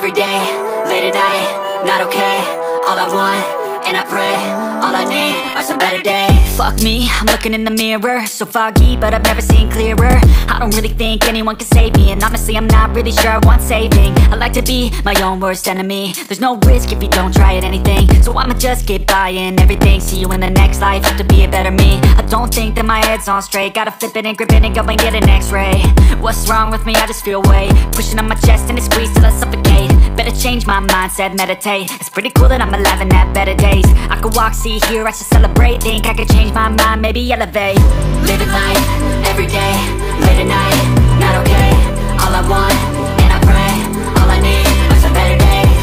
every day, late at night, not okay. All I want, and I pray, all I need are some better days. Fuck me, I'm looking in the mirror, so foggy, but I've never seen clearer. I don't really think anyone can save me, and honestly I'm not really sure I want saving. I like to be my own worst enemy. There's no risk if you don't try at anything, so I'ma just get buying everything. See you in the next life, have to be a better me. I don't think that my head's on straight, gotta flip it and grip it and go and get an x-ray. What's wrong with me? I just feel weight pushing on my chest and it squeezes till I suffocate. Better change my mindset, meditate. It's pretty cool that I'm alive and have better days. I could walk, see, hear, I should celebrate. Think I could change my mind, maybe elevate. Living life, every day, late at night, not okay. All I want, and I pray, all I need are some better days.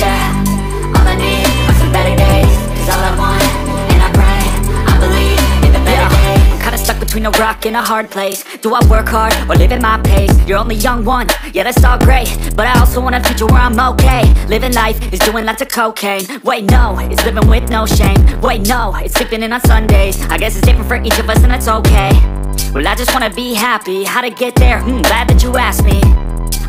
Yeah, all I need are some better days. Cause all I want, and I pray, I believe in the better days. Kinda stuck between a rock and a hard place. Do I work hard or live at my pace? You're only young once, yeah that's all great, but I also want a future where I'm okay. Living life is doing lots of cocaine. Wait no, it's living with no shame. Wait no, it's sleeping in on Sundays. I guess it's different for each of us and that's okay. Well I just wanna be happy, how to get there? Glad that you asked me.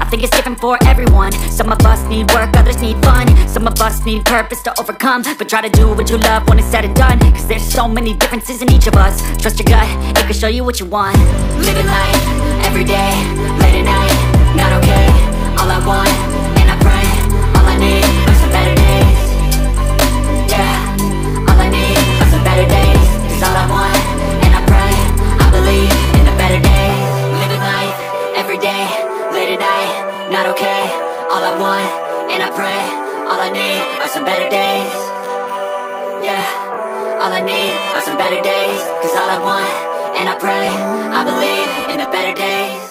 I think it's different for everyone. Some of us need work, others need fun. Some of us need purpose to overcome. But try to do what you love when it's said and done. Cause there's so many differences in each of us. Trust your gut, it can show you what you want. Living life, every day, late at night, not okay. All I want, and I pray, all I need are some better days. Yeah, all I need are some better days. Cause all I want, and I pray, I believe in the better days. Living life, every day, late at night, not okay. All I want, and I pray, all I need are some better days. Yeah, all I need are some better days. Cause all I want, and I pray, I believe in the better days.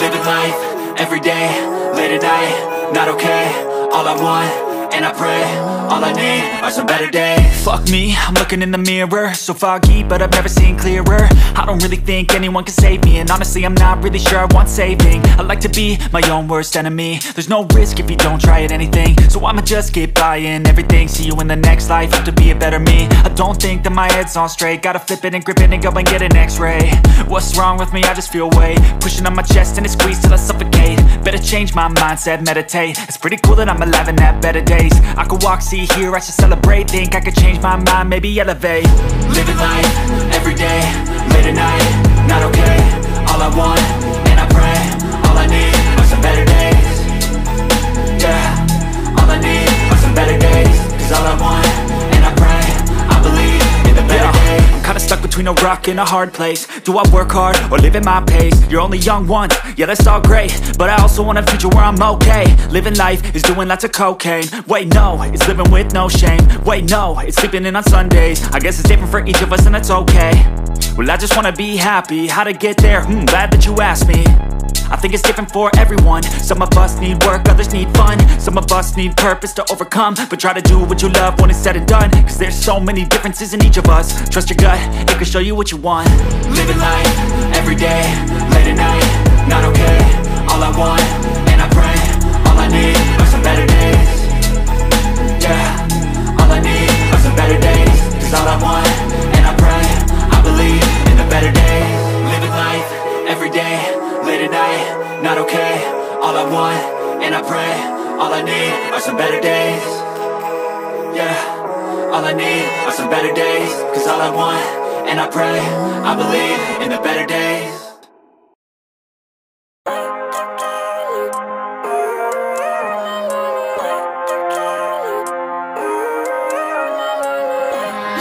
Living life, every day, late at night, not okay. All I want, and I pray, all I need are some better days. Fuck me, I'm looking in the mirror, so foggy, but I've never seen clearer. I don't really think anyone can save me, and honestly I'm not really sure I want saving. I like to be my own worst enemy. There's no risk if you don't try at anything, so I'ma just get buying everything. See you in the next life, have to be a better me. I don't think that my head's on straight, gotta flip it and grip it and go and get an x-ray. What's wrong with me? I just feel weight pushing on my chest and it squeezes till I suffocate. Better change my mindset, meditate. It's pretty cool that I'm alive and have better days. I could walk, see, hear, I should celebrate. Think I could change my mind, maybe elevate. Living life, every day, late at night, not okay. All I want, and I pray, all I need are some better days. Yeah, all I need are some better days. Cause all I want, and I pray, I believe in the better days. I'm kinda stuck between a rock and a hard place. Do I work hard or live at my pace? You're only young once, yeah that's all great, but I also want a future where I'm okay. Living life is doing lots of cocaine. Wait no, it's living with no shame. Wait no, it's sleeping in on Sundays. I guess it's different for each of us and that's okay. Well I just wanna be happy, how to get there? Glad that you asked me. I think it's different for everyone. Some of us need work, others need fun. Some of us need purpose to overcome. But try to do what you love when it's said and done. Cause there's so many differences in each of us. Trust your gut, it can show you what you want. Living life, every day, late at night, not okay. All I want, and I pray, all I need are some better days. Yeah, all I need are some better days. Cause all I want, and I pray, I believe in the better days. Living life, every day, late at night, not okay. All I want, and I pray, all I need are some better days. Yeah, all I need are some better days. Cause all I want, and I pray, I believe in the better days.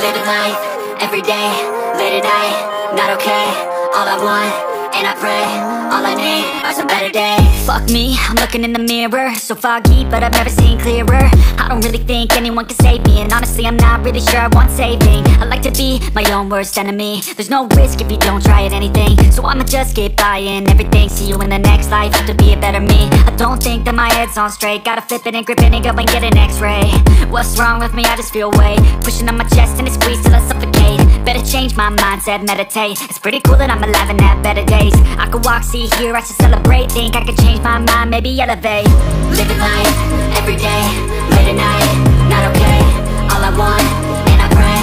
Living life, every day, late at night, not okay. All I want, and I pray, all I need are some better days. Fuck me, I'm looking in the mirror, so foggy, but I've never seen clearer. I don't really think anyone can save me, and honestly I'm not really sure I want saving. I like to be my own worst enemy. There's no risk if you don't try at anything, so I'ma just get buying everything. See you in the next life, have to be a better me. I don't think that my head's on straight, gotta flip it and grip it and go and get an x-ray. What's wrong with me? I just feel weight pushing on my chest and it squeezes till I suffocate. Better change my mindset, meditate. It's pretty cool that I'm alive and have better days. I could walk, see, hear, I should celebrate. Think I could change my mind, maybe elevate. Living life, every day, late at night, not okay. All I want, and I pray,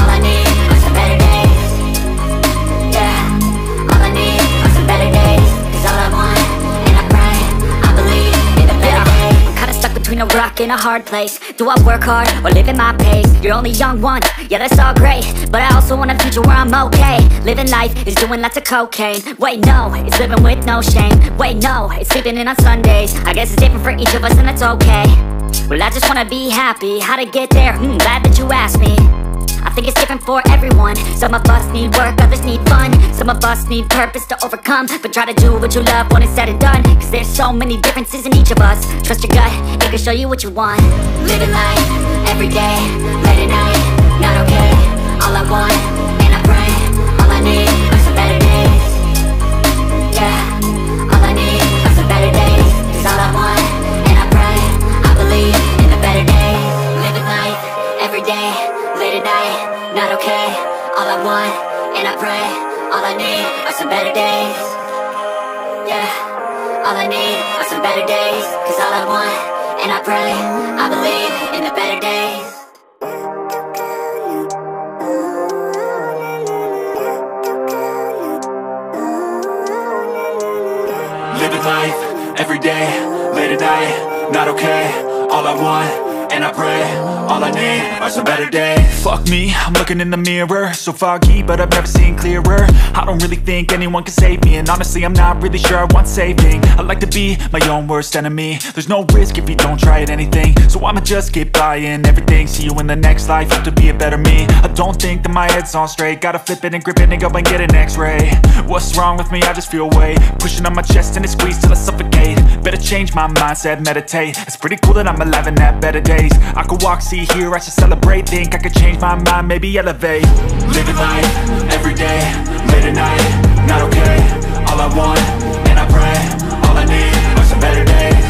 all I need are some better days. rock in a hard place. Do I work hard or live at my pace? You're only young once, yeah that's all great, but I also want a future where I'm okay. Living life is doing lots of cocaine. Wait no, it's living with no shame. Wait no, it's sleeping in on Sundays. I guess it's different for each of us and that's okay. Well I just wanna be happy, how to get there? Glad that you asked me. I think it's different for everyone. Some of us need work, others need fun. Some of us need purpose to overcome. But try to do what you love when it's said and done, cause there's so many differences in each of us. Trust your gut, it can show you what you want. Living life, every day, late at night, not okay. All I want, and I pray, all I need are some better days. Yeah, all I need are some better days. Cause all I want, and I pray, I believe in the better days. Living life, every day, late at night, not okay. All I want, and I pray, all I need are some better days. Yeah, all I need are some better days. Cause all I want, and I pray, I believe in the better days. Living life, every day, late at night, not okay. All I want, and I pray, all I need are some better days. Fuck me, I'm looking in the mirror, so foggy, but I've never seen clearer. I don't really think anyone can save me, and honestly I'm not really sure I want saving. I like to be my own worst enemy. There's no risk if you don't try at anything, so I'ma just keep buying everything. See you in the next life, have to be a better me. I don't think that my head's on straight, gotta flip it and grip it and go and get an x-ray. What's wrong with me? I just feel weight pushing on my chest and it squeezes till I suffocate. Better change my mindset, meditate. It's pretty cool that I'm alive and have better days. I could walk, see, hear, I should celebrate. Think I could change my mind, maybe elevate. Living life, every day, late at night, not okay. All I want, and I pray, all I need are some better days.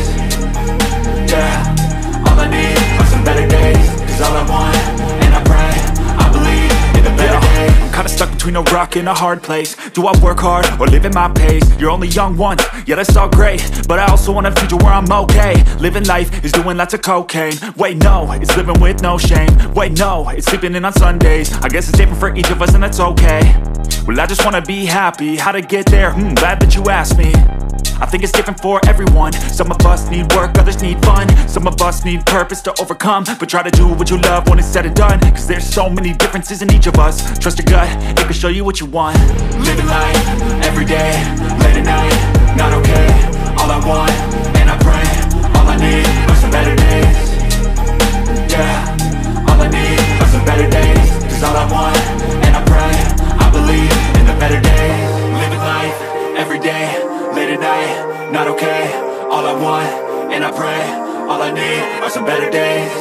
Yeah, all I need are some better days. Cause all I want, and I pray, I believe in the better days. I'm kinda stuck between a rock and a hard place. Do I work hard or live at my pace? You're only young once, yeah that's all great, but I also want a future where I'm okay. Living life is doing lots of cocaine. Wait no, it's living with no shame. Wait no, it's sleeping in on Sundays. I guess it's different for each of us and that's okay. Well I just wanna be happy, how to get there? Glad that you asked me. I think it's different for everyone. Some of us need work, others need fun. Some of us need purpose to overcome. But try to do what you love when it's said and done, cause there's so many differences in each of us. Trust your gut, it can show you what you want. Living life, every day, late at night, not okay. All I want, and I pray, all I need are some better days. Yeah, all I need are some better days. Cause all I want, and I pray, I believe in the better days. Living life, every day, late at night, not okay. All I want, and I pray, all I need are some better days.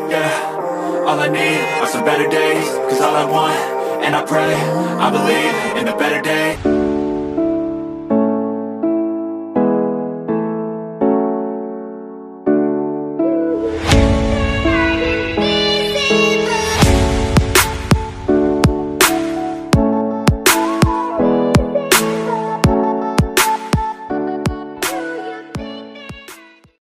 Yeah, all I need are some better days. Cause all I want, and I pray, I believe in the better day.